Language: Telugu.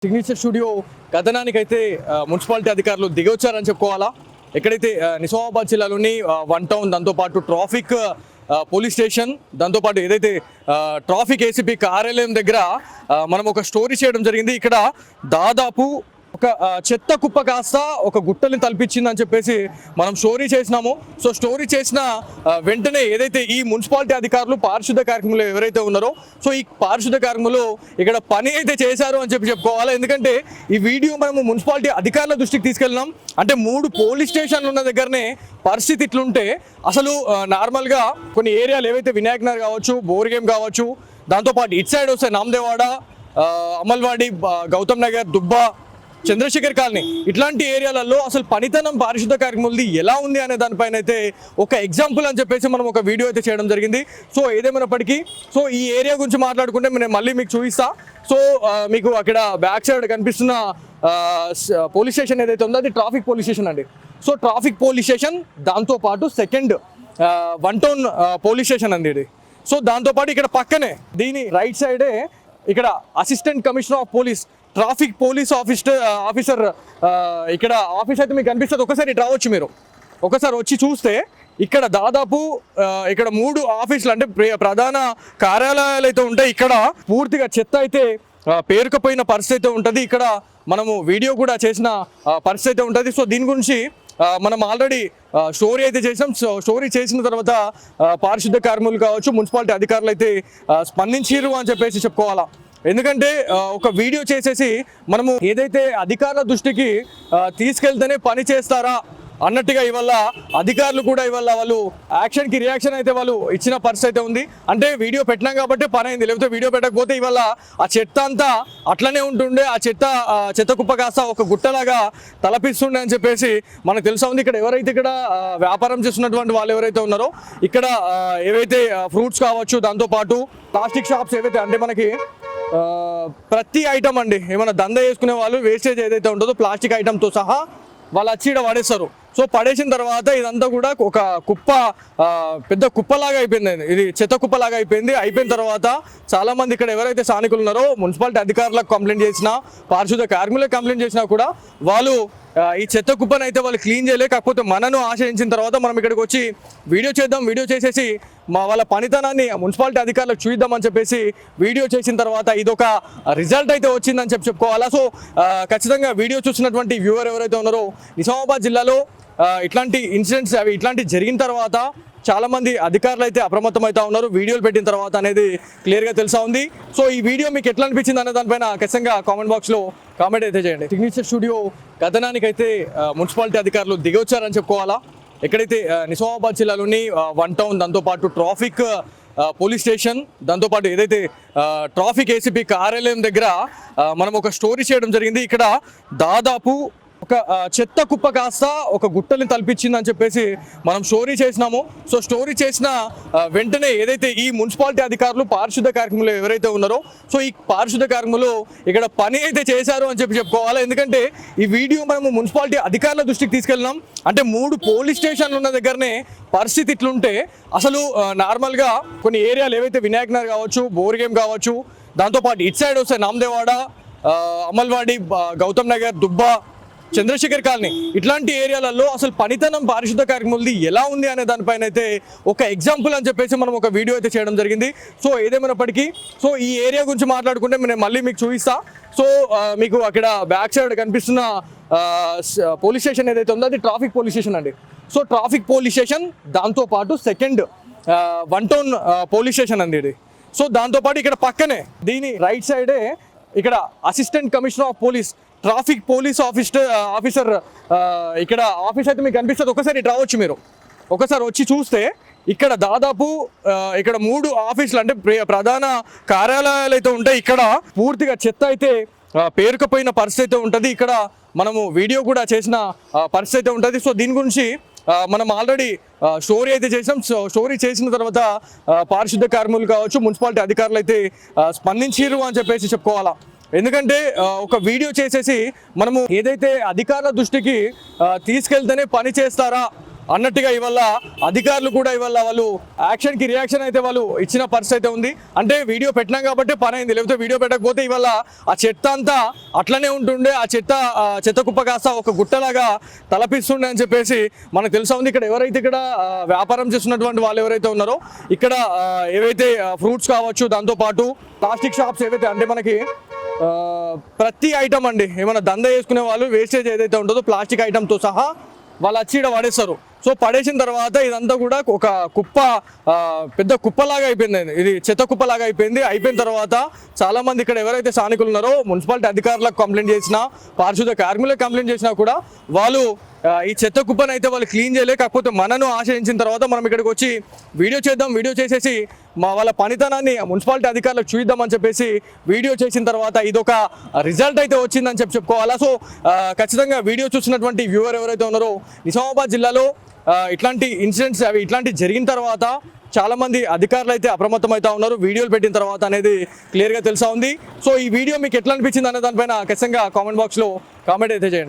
సిగ్నేచర్ స్టూడియో కథనానికైతే మున్సిపాలిటీ అధికారులు దిగొచ్చారని చెప్పుకోవాలా. ఎక్కడైతే నిజామాబాద్ జిల్లాలోని వన్ టౌన్, దాంతోపాటు ట్రాఫిక్ పోలీస్ స్టేషన్, దాంతోపాటు ఏదైతే ట్రాఫిక్ ఏసీపీ కార్యాలయం దగ్గర మనం ఒక స్టోరీ చేయడం జరిగింది. ఇక్కడ దాదాపు ఒక చెత్త కుప్ప కాస్త ఒక గుట్టని తలపించిందని చెప్పేసి మనం స్టోరీ చేసినాము. సో స్టోరీ చేసిన వెంటనే ఏదైతే ఈ మున్సిపాలిటీ అధికారులు పారిశుద్ధ కార్యక్రమంలో ఎవరైతే ఉన్నారో, సో ఈ పారిశుద్ధ కార్యక్రమంలో ఇక్కడ పని అయితే చేశారు అని చెప్పుకోవాలి. ఎందుకంటే ఈ వీడియో మనము మున్సిపాలిటీ అధికారుల దృష్టికి తీసుకెళ్ళినాం. అంటే 3 పోలీస్ స్టేషన్లు ఉన్న దగ్గరనే పరిస్థితి ఇట్లుంటే అసలు నార్మల్గా కొన్ని ఏరియాలు ఏవైతే వినాయక్ నగర్ కావచ్చు, బోర్గేమ్ కావచ్చు, దాంతోపాటు ఇటు సైడ్ వస్తే నామదేవాడ, అమల్వాడి, గౌతమ్ నగర్, దుబ్బా, చంద్రశేఖర్ కాలనీ, ఇట్లాంటి ఏరియాలలో అసలు పనితనం పారిశుద్ధ కార్యక్రమాలది ఎలా ఉంది అనే దానిపైన అయితే ఒక ఎగ్జాంపుల్ అని చెప్పేసి మనం ఒక వీడియో అయితే చేయడం జరిగింది. సో ఏదేమైనప్పటికీ సో ఈ ఏరియా గురించి మాట్లాడుకుంటే నేను మళ్ళీ మీకు చూపిస్తా. సో మీకు అక్కడ బ్యాక్ సైడ్ కనిపిస్తున్న పోలీస్ స్టేషన్ ఏదైతే ఉందో అది ట్రాఫిక్ పోలీస్ స్టేషన్ అండి. సో ట్రాఫిక్ పోలీస్ స్టేషన్, దాంతోపాటు second one town police station అండి ఇది. సో దాంతోపాటు ఇక్కడ పక్కనే దీని రైట్ సైడే ఇక్కడ assistant commissioner of police, traffic police officer ఇక్కడ ఆఫీస్ అయితే మీకు కనిపిస్తుంది. ఒకసారి ఇటు రావచ్చు, మీరు ఒకసారి వచ్చి చూస్తే ఇక్కడ దాదాపు ఇక్కడ 3 ఆఫీసులు అంటే ప్రధాన కార్యాలయాలు అయితే ఉంటాయి. ఇక్కడ పూర్తిగా చెత్త అయితే పేరుకుపోయిన పరిస్థితి అయితే ఉంటుంది. ఇక్కడ మనము వీడియో కూడా చేసిన పరిస్థితి అయితే ఉంటుంది. సో దీని గురించి మనం ఆల్రెడీ స్టోరీ అయితే చేసాం. స్టోరీ చేసిన తర్వాత పారిశుద్ధ కార్మికులు కావచ్చు, మున్సిపాలిటీ అధికారులు అయితే స్పందించారు అని చెప్పేసి చెప్పుకోవాలా. ఎందుకంటే ఒక వీడియో చేసేసి మనము ఏదైతే అధికారుల దృష్టికి తీసుకెళ్తేనే పని చేస్తారా అన్నట్టుగా ఇవాళ అధికారులు కూడా ఇవాళ వాళ్ళు యాక్షన్కి రియాక్షన్ అయితే వాళ్ళు ఇచ్చిన పరిస్థితి అయితే ఉంది. అంటే వీడియో పెట్టినాం కాబట్టి పని అయింది, లేకపోతే వీడియో పెట్టకపోతే ఇవాళ ఆ చెత్త అంతా అట్లనే ఉంటుండే, ఆ చెత్త కుప్ప కాస్త ఒక గుట్టలాగా తలపిస్తుండే అని చెప్పేసి మనకు తెలుసా ఉంది. ఇక్కడ ఎవరైతే ఇక్కడ వ్యాపారం చేస్తున్నటువంటి వాళ్ళు ఎవరైతే ఉన్నారో, ఇక్కడ ఏవైతే ఫ్రూట్స్ కావచ్చు, దాంతోపాటు ప్లాస్టిక్ షాప్స్ ఏవైతే అంటే మనకి ప్రతి ఐటమ్ అండి, ఏమైనా దందా చేసుకునే వాళ్ళు వేస్టేజ్ ఏదైతే ఉంటుందో ప్లాస్టిక్ ఐటమ్తో సహా వాళ్ళు వచ్చి ఇక్కడ పడేస్తారు. సో పడేసిన తర్వాత ఇదంతా కూడా ఒక కుప్ప, పెద్ద కుప్పలాగా అయిపోయింది. ఇది చెత్త కుప్పలాగా అయిపోయిన తర్వాత చాలామంది ఇక్కడ ఎవరైతే స్థానికులు ఉన్నారో మున్సిపాలిటీ అధికారులకు కంప్లైంట్ చేసినా, పారిశుద్ధ కార్మికులకు కంప్లైంట్ చేసినా కూడా వాళ్ళు ఈ చెత్త కుప్పను అయితే వాళ్ళు క్లీన్ చేయలేక, కాకపోతే మనను ఆశ్రయించిన తర్వాత మనం ఇక్కడికి వచ్చి వీడియో చేసేసి వాళ్ళ పనితనాన్ని మున్సిపాలిటీ అధికారులకు చూద్దామని చెప్పేసి వీడియో చేసిన తర్వాత ఇదొక రిజల్ట్ అయితే వచ్చిందని చెప్పుకోవాలా. సో ఖచ్చితంగా వీడియో చూసినటువంటి వ్యూవర్ ఎవరైతే ఉన్నారో, నిజామాబాద్ జిల్లాలో ఇట్లాంటి ఇన్సిడెంట్స్ ఇట్లాంటి జరిగిన తర్వాత చాలామంది అధికారులు అయితే అప్రమత్తం అవుతా ఉన్నారు. వీడియోలు పెట్టిన తర్వాత అనేది క్లియర్గా తెలుసా ఉంది. సో ఈ వీడియో మీకు ఎట్లా అనిపించింది అనే దానిపైన ఖచ్చితంగా కామెంట్ బాక్స్లో కామెంట్ అయితే చేయండి. సిగ్నేచర్ స్టూడియో కథనానికైతే మున్సిపాలిటీ అధికారులు దిగొచ్చారని చెప్పుకోవాలా. ఎక్కడైతే నిజామాబాద్ జిల్లాలోని వన్ టౌన్, దాంతోపాటు ట్రాఫిక్ పోలీస్ స్టేషన్, దాంతోపాటు ఏదైతే ట్రాఫిక్ ఏసీపీ కార్యాలయం దగ్గర మనం ఒక స్టోరీ చేయడం జరిగింది. ఇక్కడ దాదాపు ఒక చెత్త కుప్ప కాస్త ఒక గుట్టని తలపించిందని చెప్పేసి మనం స్టోరీ చేసినాము. సో స్టోరీ చేసిన వెంటనే ఏదైతే ఈ మున్సిపాలిటీ అధికారులు పారిశుద్ధ కార్యక్రమంలో ఎవరైతే ఉన్నారో, సో ఈ పారిశుద్ధ కార్యక్రమంలో ఇక్కడ పని అయితే చేశారు అని చెప్పుకోవాలి. ఎందుకంటే ఈ వీడియో మనము మున్సిపాలిటీ అధికారుల దృష్టికి తీసుకెళ్ళినాం. అంటే 3 పోలీస్ స్టేషన్లు ఉన్న దగ్గరనే పరిస్థితి ఇట్లుంటే అసలు నార్మల్గా కొన్ని ఏరియాలు ఏవైతే వినాయక్ నగర్ కావచ్చు, బోర్గేమ్ కావచ్చు, దాంతోపాటు ఇటు సైడ్ వస్తే నామదేవాడ, అమల్వాడి, గౌతమ్ నగర్, దుబ్బా, చంద్రశేఖర్ కాలనీ, ఇట్లాంటి ఏరియాలలో అసలు పనితనం పారిశుద్ధ కార్యక్రమాలది ఎలా ఉంది అనే దానిపైన అయితే ఒక ఎగ్జాంపుల్ అని చెప్పేసి మనం ఒక వీడియో అయితే చేయడం జరిగింది. సో ఏదేమైనప్పటికీ సో ఈ ఏరియా గురించి మాట్లాడుకుంటే నేను మళ్ళీ మీకు చూపిస్తా. సో మీకు అక్కడ బ్యాక్ సైడ్ కనిపిస్తున్న పోలీస్ స్టేషన్ ఏదైతే ఉందో అది ట్రాఫిక్ పోలీస్ స్టేషన్ అండి. సో ట్రాఫిక్ పోలీస్ స్టేషన్, దాంతోపాటు second one town police station అండి ఇది. సో దాంతోపాటు ఇక్కడ పక్కనే దీని రైట్ సైడే ఇక్కడ assistant commissioner of police, traffic police officer ఇక్కడ ఆఫీస్ అయితే మీకు కనిపిస్తుంది. ఒకసారి ఇటు రావచ్చు, మీరు ఒకసారి వచ్చి చూస్తే ఇక్కడ దాదాపు ఇక్కడ 3 ఆఫీసులు అంటే ప్రధాన కార్యాలయాలు అయితే ఉంటాయి. ఇక్కడ పూర్తిగా చెత్త అయితే పేరుకుపోయిన పరిస్థితి అయితే ఉంటుంది. ఇక్కడ మనము వీడియో కూడా చేసిన పరిస్థితి అయితే ఉంటుంది. సో దీని గురించి మనం ఆల్రెడీ స్టోరీ అయితే చేసాం. స్టోరీ చేసిన తర్వాత పారిశుద్ధ కార్మికులు కావచ్చు, మున్సిపాలిటీ అధికారులు అయితే స్పందించారు అని చెప్పేసి చెప్పుకోవాలా. ఎందుకంటే ఒక వీడియో చేసేసి మనము ఏదైతే అధికారుల దృష్టికి తీసుకెళ్తేనే పని చేస్తారా అన్నట్టుగా ఇవాళ అధికారులు కూడా ఇవాళ వాళ్ళు యాక్షన్కి రియాక్షన్ అయితే వాళ్ళు ఇచ్చిన పరిస్థితి అయితే ఉంది. అంటే వీడియో పెట్టినాం కాబట్టి పని అయింది, లేకపోతే వీడియో పెట్టకపోతే ఇవాళ ఆ చెత్త అంతా అట్లనే ఉంటుండే, ఆ చెత్త కుప్ప కాస్త ఒక గుట్టలాగా తలపిస్తుండే అని చెప్పేసి మనకు తెలుసా ఉంది. ఇక్కడ ఎవరైతే ఇక్కడ వ్యాపారం చేస్తున్నటువంటి వాళ్ళు ఎవరైతే ఉన్నారో ఇక్కడ ఏవైతే ఫ్రూట్స్ కావచ్చు, దాంతోపాటు ప్లాస్టిక్ షాప్స్ ఏవైతే అంటే మనకి ప్రతి ఐటమ్ అండి, ఏమైనా దంద చేసుకునే వాళ్ళు వేస్టేజ్ ఏదైతే ఉంటుందో ప్లాస్టిక్ ఐటమ్తో సహా వాళ్ళు వచ్చి ఇక్కడ పడేస్తారు. సో పడేసిన తర్వాత ఇదంతా కూడా ఒక కుప్ప, పెద్ద కుప్పలాగా అయిపోయింది, ఇది చెత్త కుప్పలాగా అయిపోయిన తర్వాత చాలామంది ఇక్కడ ఎవరైతే స్థానికులు ఉన్నారో మున్సిపాలిటీ అధికారులకు కంప్లైంట్ చేసినా, పారిశుద్ధ కార్మికులకు కంప్లైంట్ చేసినా కూడా వాళ్ళు ఈ చెత్త కుప్పను అయితే వాళ్ళు క్లీన్ చేయలే. కాకపోతే మనను ఆశ్రయించిన తర్వాత మనం ఇక్కడికి వచ్చి వీడియో చేసేసి వాళ్ళ పనితనాన్ని మున్సిపాలిటీ అధికారులకు చూద్దామని చెప్పేసి వీడియో చేసిన తర్వాత ఇదొక రిజల్ట్ అయితే వచ్చిందని చెప్పుకోవాలా. సో ఖచ్చితంగా వీడియో చూసినటువంటి వ్యూవర్ ఎవరైతే ఉన్నారో నిజామాబాద్ జిల్లాలో ఇట్లాంటి ఇన్సిడెంట్స్ ఇట్లాంటి జరిగిన తర్వాత చాలామంది అధికారులు అయితే అప్రమత్తం అవుతా ఉన్నారు వీడియోలు పెట్టిన తర్వాత అనేది క్లియర్గా తెలుసా ఉంది. సో ఈ వీడియో మీకు ఎట్లా అనిపించింది అనే దానిపైన ఖచ్చితంగా కామెంట్ బాక్స్లో కామెంట్ అయితే చేయండి.